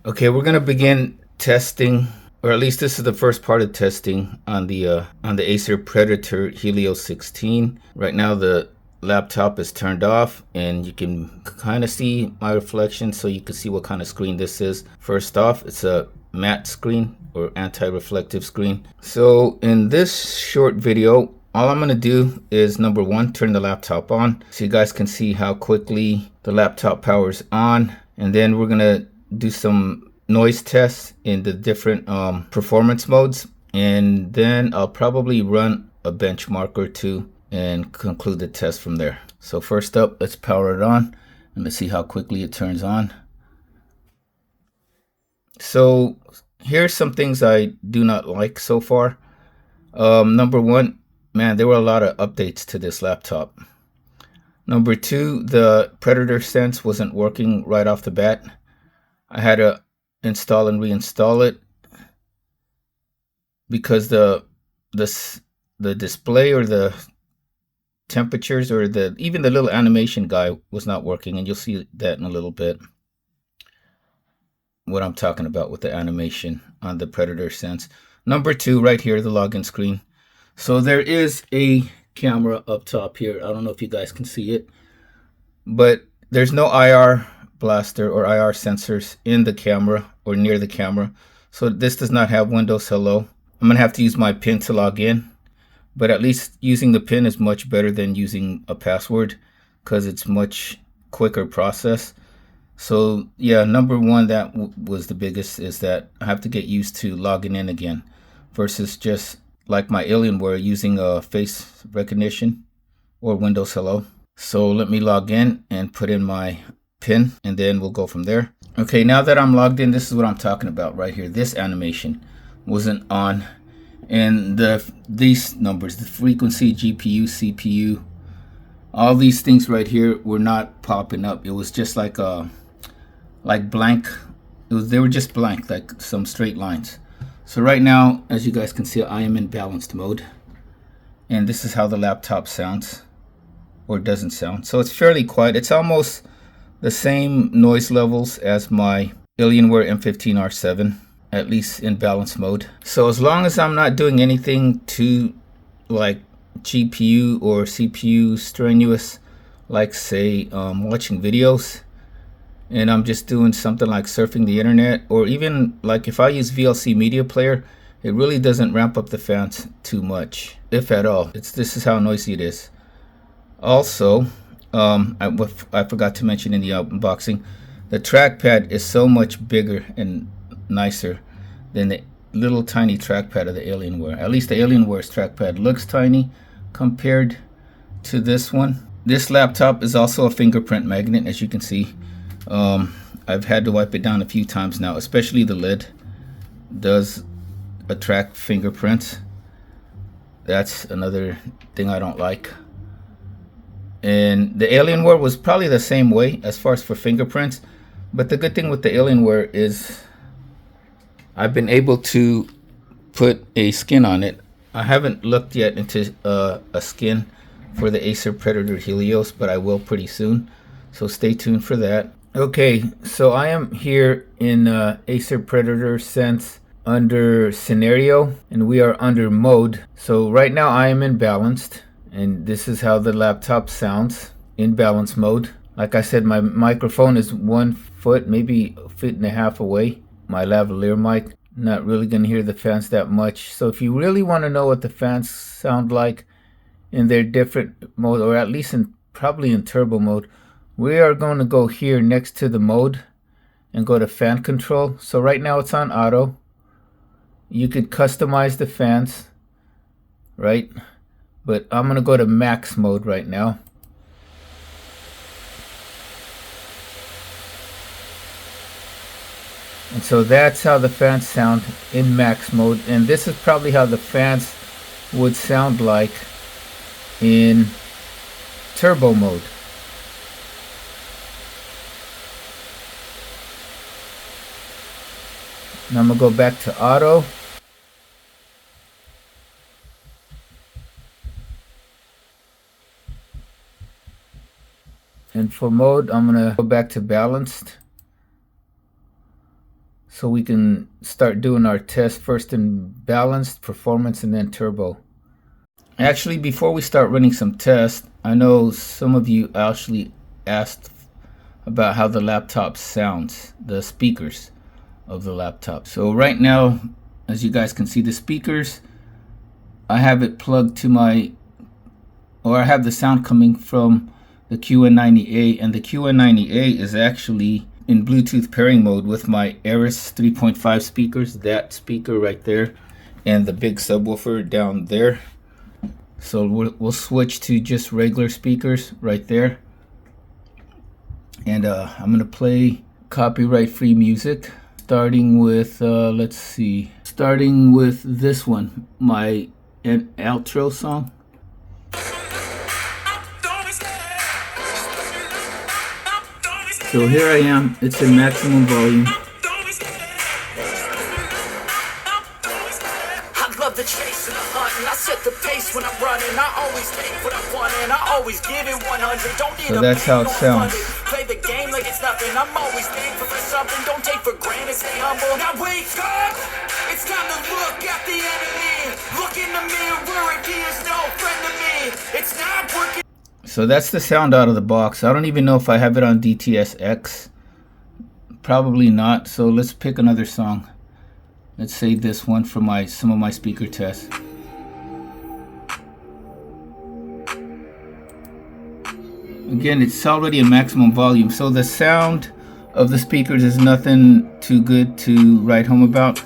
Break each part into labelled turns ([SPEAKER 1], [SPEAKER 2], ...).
[SPEAKER 1] Okay, we're gonna begin testing, or at least this is the first part of testing on the Acer Predator Helios 16. Right now the laptop is turned off and you can kind of see my reflection, so you can see what kind of screen this is. First off, it's a matte screen or anti-reflective screen. So in this short video, all I'm gonna do is number one, turn the laptop on so you guys can see how quickly the laptop powers on, and then we're gonna do some noise tests in the different performance modes, and then I'll probably run a benchmark or two and conclude the test from there. So first up, let's power it on and let's see how quickly it turns on. So here's some things I do not like so far. Number one, man, there were a lot of updates to this laptop. Number two, the Predator Sense wasn't working right off the bat. I had to install and reinstall it because the display or the temperatures or even the little animation guy was not working, and you'll see that in a little bit. What I'm talking about with the animation on the Predator Sense. Number two, right here, the login screen. So there is a camera up top here. I don't know if you guys can see it, but there's no IR blaster or IR sensors in the camera or near the camera. So this does not have Windows Hello. I'm gonna have to use my PIN to log in, but at least using the PIN is much better than using a password because it's much quicker process. So yeah, number one, that was the biggest, is that I have to get used to logging in again versus just like my Alienware using a face recognition or Windows Hello. So let me log in and put in my PIN, and then we'll go from there. Okay, now that I'm logged in, this is what I'm talking about right here. This animation wasn't on, and these numbers, the frequency, GPU, CPU, all these things right here were not popping up. It was just like blank. They were just blank, like some straight lines. So right now, as you guys can see, I am in balanced mode, and this is how the laptop sounds, or doesn't sound. So it's fairly quiet. It's almost the same noise levels as my Alienware M15R7, at least in balance mode. So as long as I'm not doing anything too like GPU or CPU strenuous, like say watching videos, and I'm just doing something like surfing the internet, or even like if I use VLC media player, it really doesn't ramp up the fans too much, if at all. This is how noisy it is. Also, I forgot to mention in the unboxing, the trackpad is so much bigger and nicer than the little tiny trackpad of the Alienware. At least the Alienware's trackpad looks tiny compared to this one. This laptop is also a fingerprint magnet, as you can see. I've had to wipe it down a few times now, especially the lid does attract fingerprints. That's another thing I don't like. And the Alienware was probably the same way as far as for fingerprints, but the good thing with the Alienware is I've been able to put a skin on it. I haven't looked yet into a skin for the Acer Predator Helios, but I will pretty soon, so stay tuned for that. Okay, so I am here in Acer Predator Sense under scenario, and we are under mode. So right now I am in balanced, and this is how the laptop sounds in balance mode. Like I said, my microphone is 1 foot, maybe a foot and a half away. My lavalier mic, not really gonna hear the fans that much. So if you really want to know what the fans sound like in their different mode, or at least probably in turbo mode, we are going to go here next to the mode and go to fan control. So right now it's on auto. You could customize the fans, right? But I'm going to go to max mode right now. And so that's how the fans sound in max mode. And this is probably how the fans would sound like in turbo mode. Now I'm going to go back to auto. And for mode, I'm going to go back to balanced. so we can start doing our test first in balanced, performance, and then turbo. Actually, before we start running some tests, I know some of you actually asked about how the laptop sounds, the speakers of the laptop. So right now, as you guys can see, the speakers, I have it plugged to I have the sound coming from the QN90A, and the QN90A is actually in Bluetooth pairing mode with my Acer 3.5 speakers, that speaker right there, and the big subwoofer down there. So we'll switch to just regular speakers right there. And I'm gonna play copyright-free music, starting with, let's see, starting with this one, my outro song. So here I am, it's in maximum volume.
[SPEAKER 2] I love the chase and the hunt, and I set the pace when I'm running. I always take what I want and I always give it 100. Don't need
[SPEAKER 1] so that's how it sounds.
[SPEAKER 2] Play the game like it's nothing. I'm always thankful for something. Don't take for granted, stay humble. Now wake up! It's time to look at the enemy. Look in the mirror if he is no friend to me. It's not working.
[SPEAKER 1] So that's the sound out of the box. I don't even know if I have it on DTS:X. Probably not. So let's pick another song. Let's say this one for some of my speaker tests. Again, it's already in maximum volume, so the sound of the speakers is nothing too good to write home about.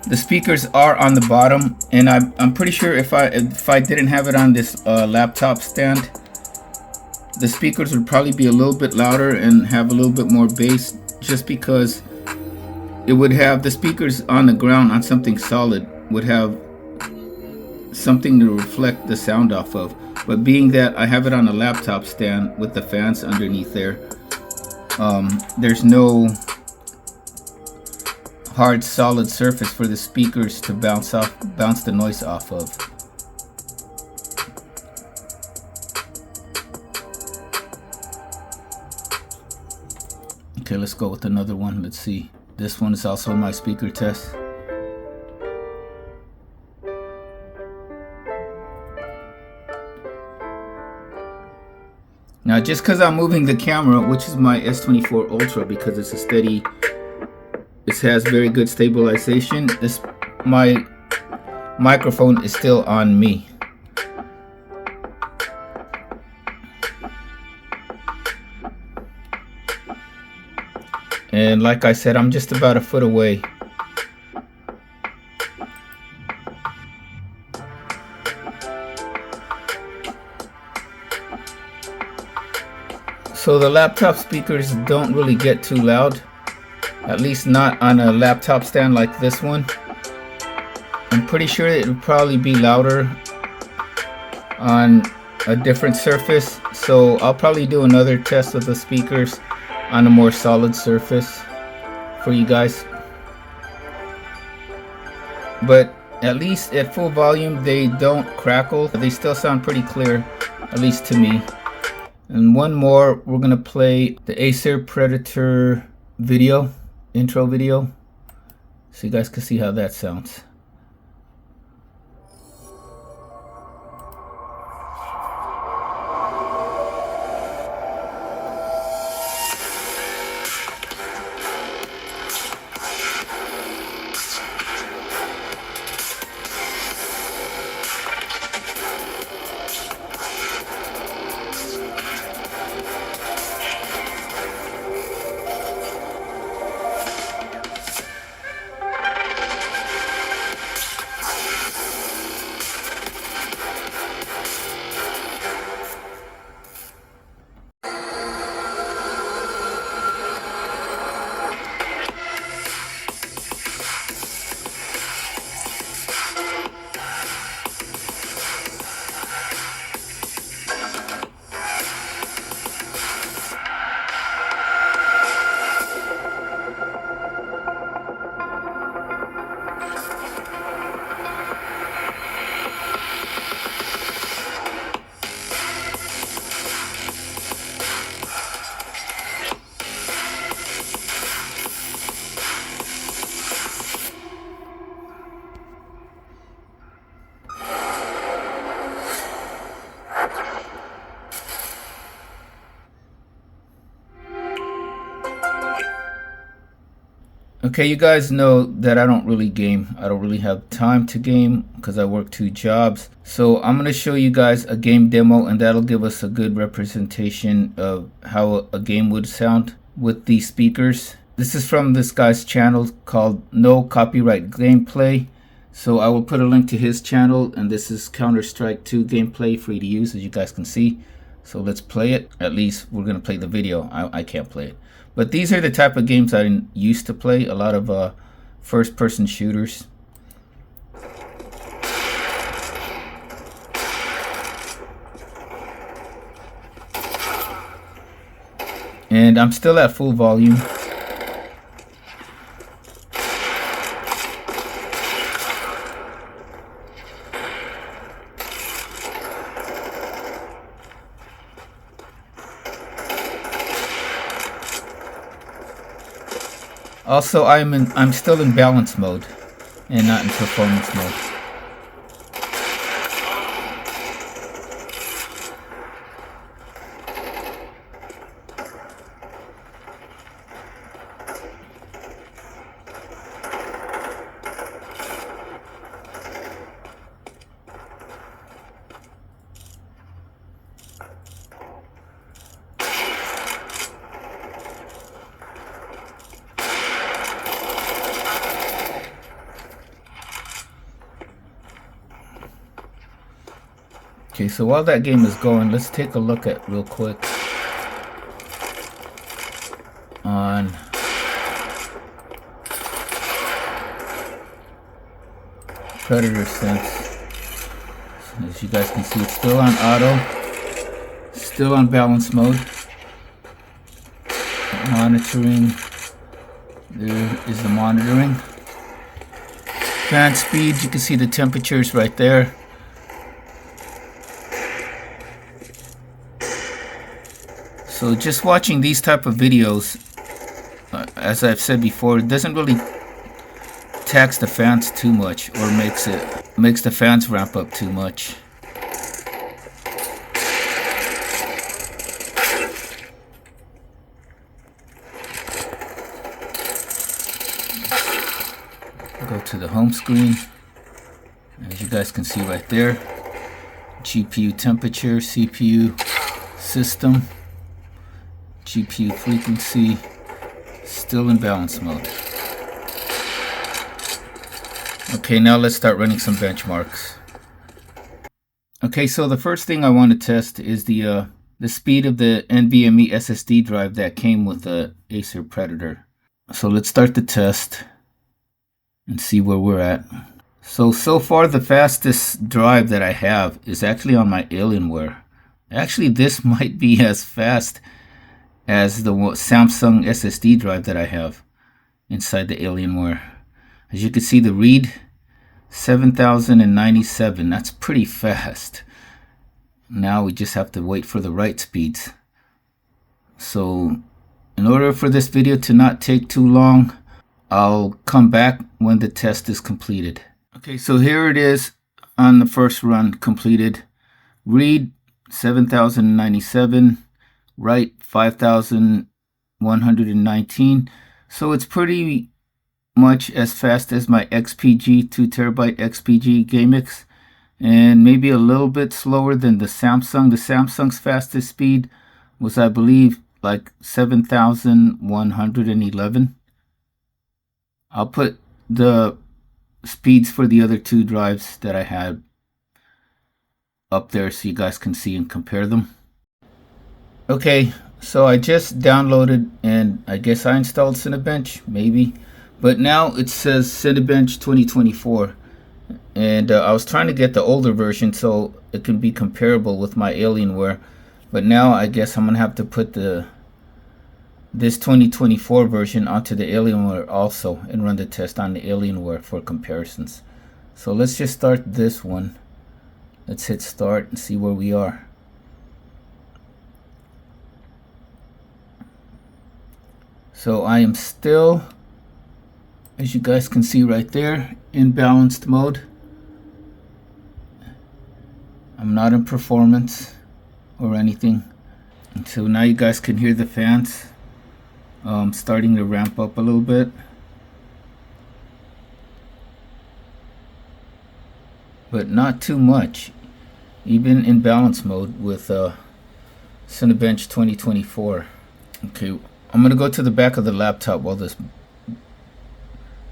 [SPEAKER 1] The speakers are on the bottom, and I'm pretty sure if I didn't have it on this laptop stand, the speakers would probably be a little bit louder and have a little bit more bass, just because it would have the speakers on the ground on something solid, would have something to reflect the sound off of. But being that I have it on a laptop stand with the fans underneath there, there's no hard solid surface for the speakers to bounce the noise off of. Okay, let's go with another one. Let's see. This one is also my speaker test. Now, just because I'm moving the camera, which is my S24 Ultra, because it's it has very good stabilization, my microphone is still on me. And like I said, I'm just about a foot away. So the laptop speakers don't really get too loud, at least not on a laptop stand like this one. I'm pretty sure it would probably be louder on a different surface, so I'll probably do another test with the speakers on a more solid surface for you guys. But at least at full volume they don't crackle. They still sound pretty clear, at least to me. And one more, we're gonna play the Acer Predator video, intro video, so you guys can see how that sounds. Okay, you guys know that I don't really game. I don't really have time to game because I work 2 jobs. So I'm going to show you guys a game demo, and that'll give us a good representation of how a game would sound with these speakers. This is from this guy's channel called No Copyright Gameplay. So I will put a link to his channel, and this is Counter-Strike 2 gameplay, free to use, as you guys can see. So let's play it. At least we're going to play the video. I can't play it. But these are the type of games I used to play. A lot of first-person shooters. And I'm still at full volume. Also, I'm still in balance mode and not in performance mode. Okay, so while that game is going, let's take a look at real quick on Predator Sense. As you guys can see, it's still on auto, still on balance mode. Monitoring, there is the monitoring. Fan speed, you can see the temperatures right there. So just watching these type of videos, as I've said before, it doesn't really tax the fans too much, or makes the fans ramp up too much. Go to the home screen. As you guys can see right there, GPU temperature, CPU system, GPU frequency, still in balance mode. Okay, now let's start running some benchmarks. Okay, so the first thing I want to test is the speed of the NVMe SSD drive that came with the Acer Predator. So let's start the test and see where we're at. So far the fastest drive that I have is actually on my Alienware. Actually, this might be as fast as the Samsung SSD drive that I have inside the Alienware. As you can see, the read 7097. That's pretty fast. Now we just have to wait for the write speeds. So in order for this video to not take too long, I'll come back when the test is completed. Okay, so here it is on the first run completed. Read 7097, write 5119. So it's pretty much as fast as my XPG 2TB XPG GameX, and maybe a little bit slower than the Samsung. The Samsung's fastest speed was, I believe, like 7111. I'll put the speeds for the other 2 drives that I had up there so you guys can see and compare them. Okay, so I just downloaded, and I guess I installed Cinebench, maybe. But now it says Cinebench 2024. And I was trying to get the older version so it can be comparable with my Alienware. But now I guess I'm going to have to put this 2024 version onto the Alienware also and run the test on the Alienware for comparisons. So let's just start this one. Let's hit start and see where we are. So I am still, as you guys can see right there, in balanced mode. I'm not in performance or anything. And so now you guys can hear the fans starting to ramp up a little bit. but not too much, even in balance mode with Cinebench 2024. Okay, I'm going to go to the back of the laptop while this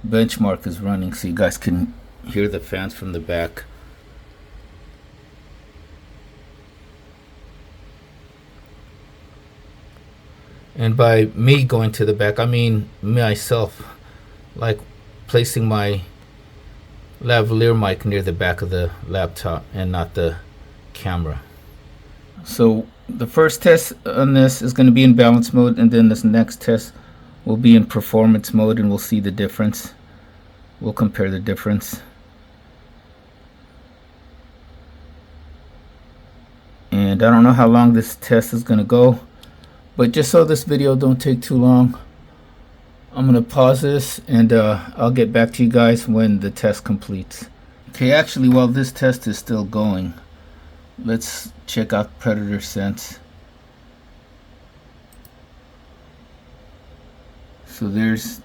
[SPEAKER 1] benchmark is running so you guys can hear the fans from the back. And by me going to the back, I mean myself, like placing my lavalier mic near the back of the laptop and not the camera. So the first test on this is going to be in balance mode, and then this next test will be in performance mode, and we'll see the difference. We'll compare the difference. And I don't know how long this test is going to go, but just so this video don't take too long, I'm going to pause this and I'll get back to you guys when the test completes. Okay, actually while this test is still going, let's check out Predator Sense. So there's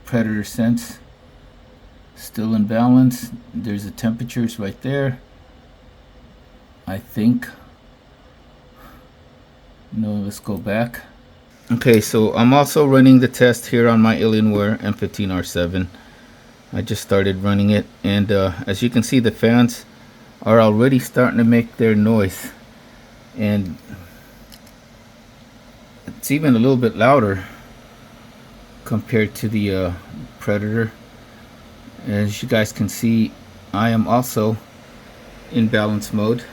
[SPEAKER 1] Predator Sense, still in balance. There's the temperatures right there, I think. No, let's go back. Okay, so I'm also running the test here on my Alienware M15R7. I just started running it, and as you can see, the fans are already starting to make their noise, and it's even a little bit louder compared to the Predator. As you guys can see, I am also in balance mode.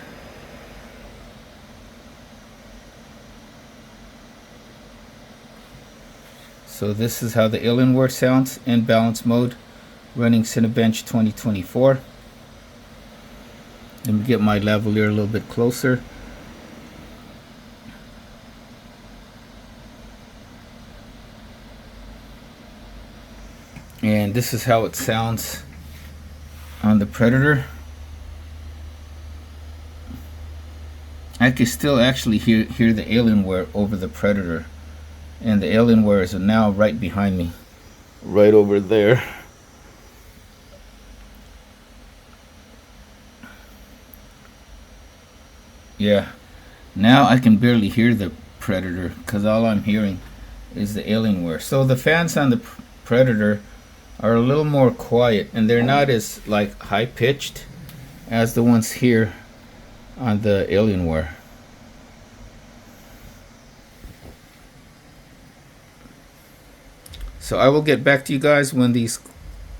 [SPEAKER 1] So this is how the Alienware sounds in balance mode, running Cinebench 2024. Let me get my lavalier a little bit closer. And this is how it sounds on the Predator. I can still actually hear the Alienware over the Predator. And the Alienware is now right behind me, right over there. Yeah, now I can barely hear the Predator because all I'm hearing is the Alienware. So the fans on the Predator are a little more quiet, and they're not as like high pitched as the ones here on the Alienware. So I will get back to you guys when these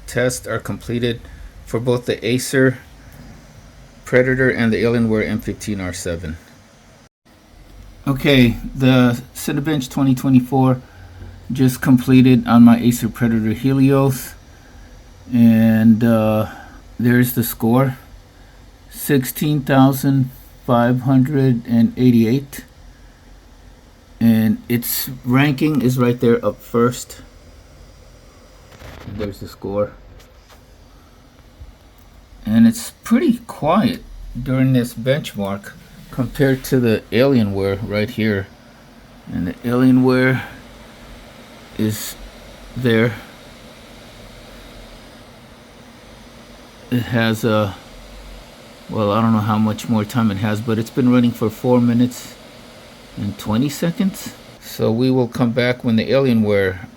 [SPEAKER 1] tests are completed for both the Acer Predator and the Alienware M15R7. Okay, the Cinebench 2024 just completed on my Acer Predator Helios, and there's the score, 16,588, and its ranking is right there up first. There's the score, and it's pretty quiet during this benchmark compared to the Alienware right here. And the Alienware is there. It has a, well, I don't know how much more time it has, but it's been running for 4 minutes and 20 seconds. So we will come back when the Alienware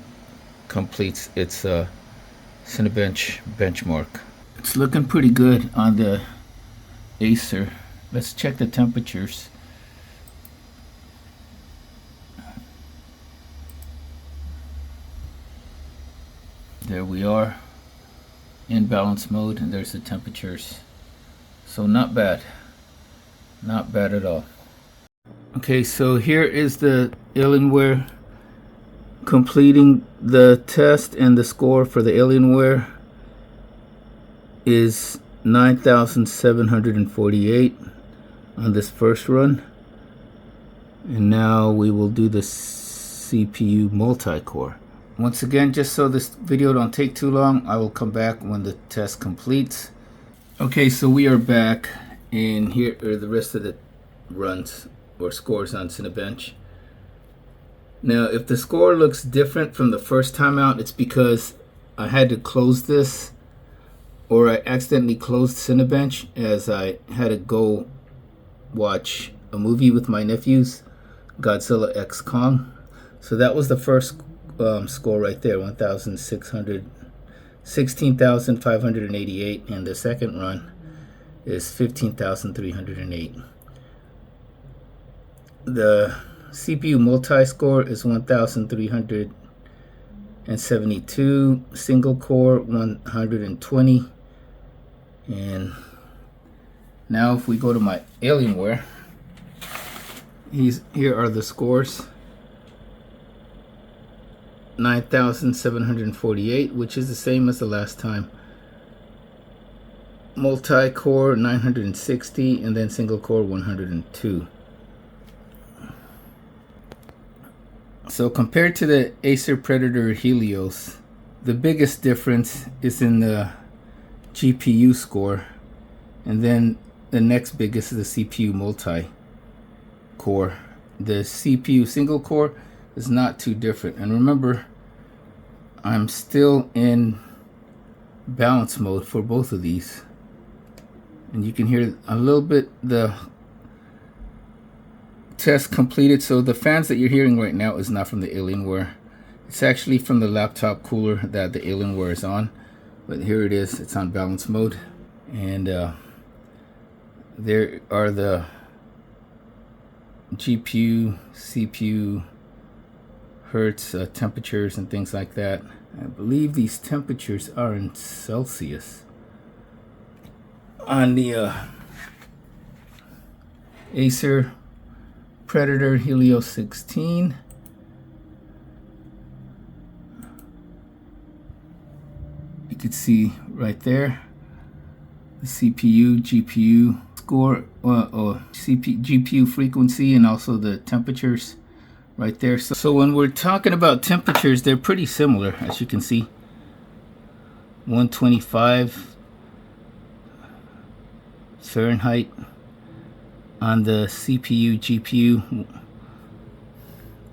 [SPEAKER 1] completes its Cinebench benchmark. It's looking pretty good on the Acer. Let's check the temperatures. There we are in balance mode, and there's the temperatures. So not bad, not bad at all. Okay, so here is the Alienware completing the test, and the score for the Alienware is 9,748 on this first run. And now we will do the CPU multi-core. Once again, just so this video don't take too long, I will come back when the test completes. Okay, so we are back, and here are the rest of the runs or scores on Cinebench. Now, if the score looks different from the first time out, it's because I had to close this or I accidentally closed Cinebench as I had to go watch a movie with my nephews, Godzilla X Kong. So that was the first score right there, 16,588, and the second run is 15,308. The CPU multi-score is 1,372, single core 120. And now if we go to my Alienware, here are the scores. 9,748, which is the same as the last time. Multi-core 960, and then single core 102. So compared to the Acer Predator Helios, the biggest difference is in the GPU score, and then the next biggest is the CPU multi-core. The CPU single core is not too different. And remember, I'm still in balance mode for both of these. And you can hear a little bit the test completed. So the fans that you're hearing right now is not from the Alienware. It's actually from the laptop cooler that the Alienware is on. But here it is, it's on balance mode. And there are the GPU, CPU, hertz, temperatures and things like that. I believe these temperatures are in Celsius. On the Acer Predator Helios 16, you can see right there the CPU, GPU score, GPU frequency, and also the temperatures right there. So when we're talking about temperatures, they're pretty similar, as you can see. 125 Fahrenheit on the CPU, GPU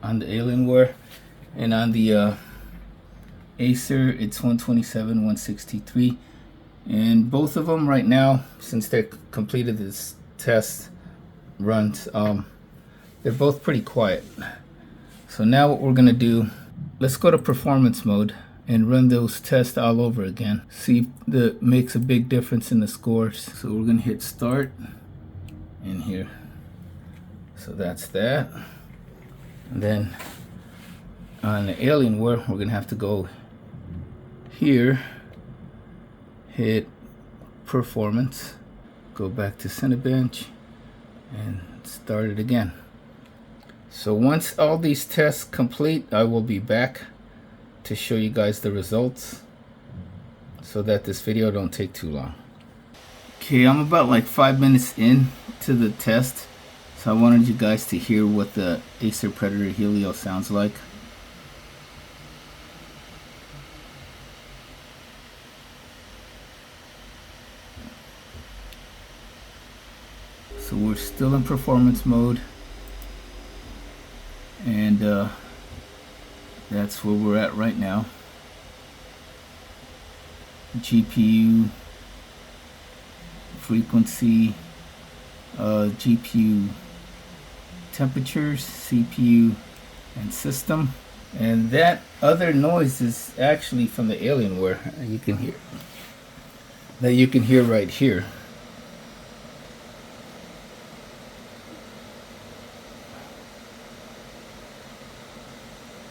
[SPEAKER 1] on the Alienware, and on the Acer it's 127, 163. And both of them right now, since they completed this test runs, they're both pretty quiet. So now what we're gonna do, let's go to performance mode and run those tests all over again. See if that makes a big difference in the scores. So we're gonna hit start in here. So that's that. And then on the Alienware, we're gonna have to go here, hit performance, go back to Cinebench, and start it again. So once all these tests complete, I will be back to show you guys the results so that this video don't take too long. Okay, I'm about like 5 minutes in to the test, so I wanted you guys to hear what the Acer Predator Helios sounds like. So we're still in performance mode, and that's where we're at right now. GPU frequency, GPU temperatures, CPU and system. And that other noise is actually from the Alienware. You can hear that, you can hear right here.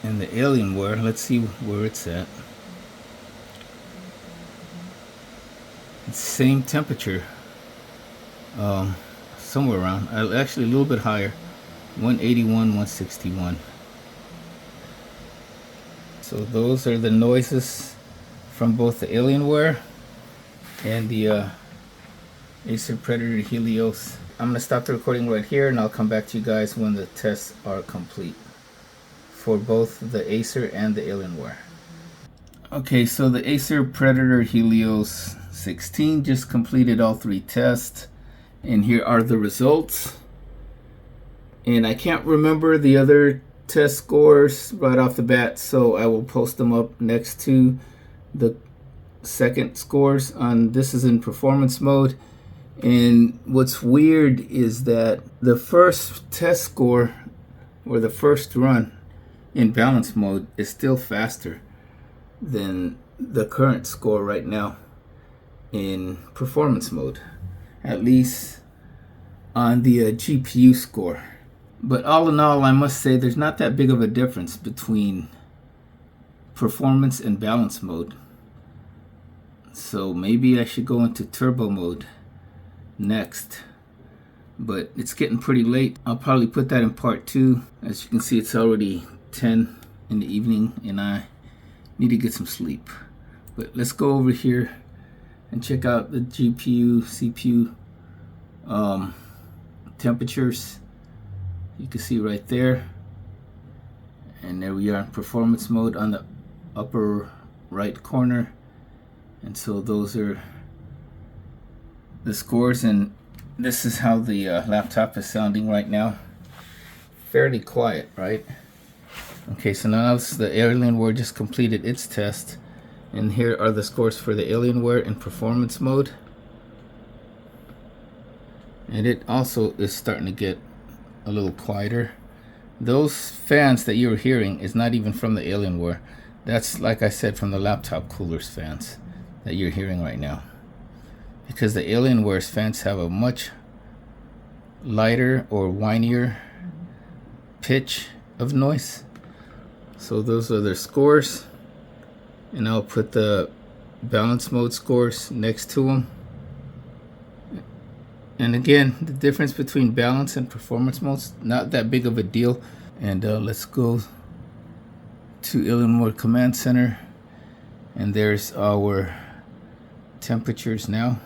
[SPEAKER 1] And the Alienware, let's see where it's at. It's same temperature, somewhere around, actually a little bit higher, 181, 161. So those are the noises from both the Alienware and the Acer Predator Helios. I'm gonna stop the recording right here, and I'll come back to you guys when the tests are complete for both the Acer and the Alienware. Okay, so the Acer Predator Helios 16 just completed all 3 tests, and here are the results. And I can't remember the other test scores right off the bat, so I will post them up next to the second scores on this is in performance mode. And what's weird is that the first test score or the first run in balance mode is still faster than the current score right now in performance mode, at least on the GPU score. But all in all, I must say there's not that big of a difference between performance and balance mode. So maybe I should go into turbo mode next. But it's getting pretty late. I'll probably put that in part 2. As you can see, it's already 10 in the evening and I need to get some sleep. But let's go over here and check out the GPU, CPU temperatures. You can see right there, and there we are in performance mode on the upper right corner. And so those are the scores, and this is how the laptop is sounding right now. Fairly quiet, right? Okay, so now the Alienware just completed its test, and here are the scores for the Alienware in performance mode. And it also is starting to get a little quieter. Those fans that you're hearing is not even from the Alienware. That's, like I said, from the laptop coolers fans that you're hearing right now. Because the Alienware's fans have a much lighter or whinier pitch of noise. So those are their scores. And I'll put the balance mode scores next to them. And again, the difference between balance and performance modes, not that big of a deal. And let's go to Alienware Command Center. And there's our temperatures now.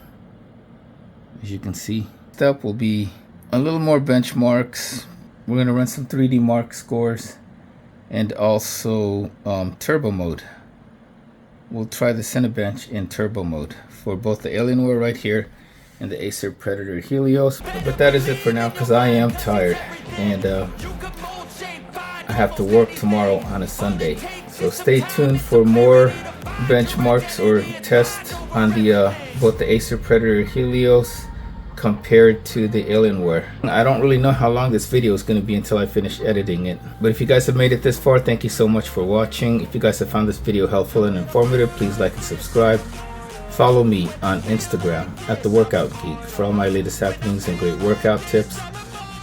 [SPEAKER 1] As you can see, step will be a little more benchmarks. We're going to run some 3D Mark scores and also turbo mode. We'll try the Cinebench in turbo mode for both the Alienware right here and the Acer Predator Helios. But that is it for now because I am tired and I have to work tomorrow on a Sunday. So stay tuned for more benchmarks or tests on the both the Acer Predator Helios compared to the Alienware. I don't really know how long this video is going to be until I finish editing it. But if you guys have made it this far, thank you so much for watching. If you guys have found this video helpful and informative, please like and subscribe. Follow me on Instagram at The Workout Geek for all my latest happenings and great workout tips.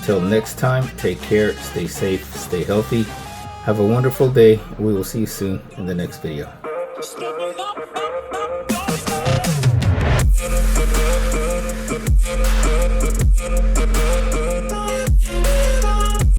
[SPEAKER 1] Till next time, take care, stay safe, stay healthy. Have a wonderful day. We will see you soon in the next video.